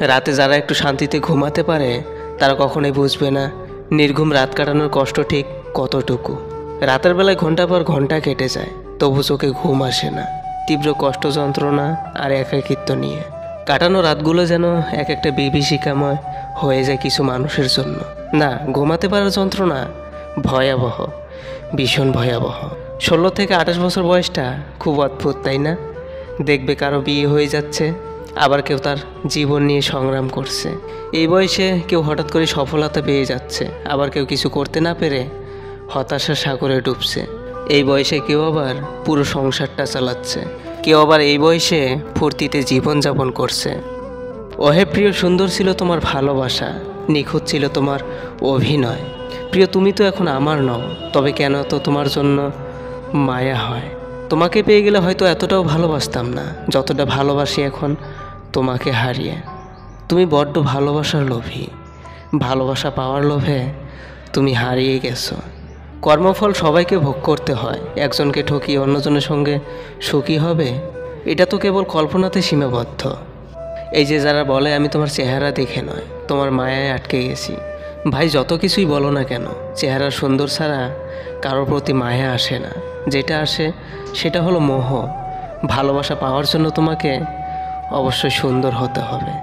রাতে যারা একটু শান্তিতে ঘুমাতে পারে তারা কখনোই বুঝবে না নির্ঘুম রাত কাটানোর কষ্ট ঠিক কতটুকু। রাতের বেলায় ঘন্টা পর ঘন্টা কেটে যায়, তবু চোখে ঘুম আসে না, তীব্র কষ্ট, যন্ত্রণা আর একাকিত্ব নিয়ে কাটানো রাতগুলো যেন এক একটা বিভীষিকাময় হয়ে যায় কিছু মানুষের জন্য। না, ঘুমাতে পারার যন্ত্রণা ভয়াবহ, ভীষণ ভয়াবহ। 16 থেকে 28 বছর বয়সটা খুব অদ্ভুত, তাই না? দেখবে কারো বিয়ে হয়ে যাচ্ছে, আবার কেউ তার জীবন নিয়ে সংগ্রাম করছে। এই বয়সে কেউ হঠাৎ করে সফলতা পেয়ে যাচ্ছে, আবার কেউ কিছু করতে না পেরে হতাশার সাগরে ডুবছে। এই বয়সে কেউ আবার পুরো সংসারটা চালাচ্ছে, কেউ আবার এই বয়সে ফুর্তিতে জীবনযাপন করছে। ওহে প্রিয়, সুন্দর ছিল তোমার ভালোবাসা, নিখুঁত ছিল তোমার অভিনয়। প্রিয়, তুমি তো এখন আমার নও, তবে কেন তো তোমার জন্য মায়া হয়। তোমাকে পেয়ে গেলে হয়তো এতটাও ভালোবাসতাম না যতটা ভালোবাসি এখন তোমাকে হারিয়ে। তুমি বড্ড ভালোবাসার লোভী, ভালোবাসা পাওয়ার লোভে তুমি হারিয়ে গেছো। কর্মফল সবাইকে ভোগ করতে হয়, একজনকে ঠকিয়ে অন্যজনের সঙ্গে সুখী হবে, এটা তো কেবল কল্পনাতে সীমাবদ্ধ। এই যে যারা বলে আমি তোমার চেহারা দেখে নয়, তোমার মায়ায় আটকে গেছি, ভাই যত কিছুই বলো না কেন, চেহারা সুন্দর ছাড়া কারোর প্রতি মায়া আসে না। যেটা আসে সেটা হলো মোহ। ভালোবাসা পাওয়ার জন্য তোমাকে অবশ্যই সুন্দর হতে হবে।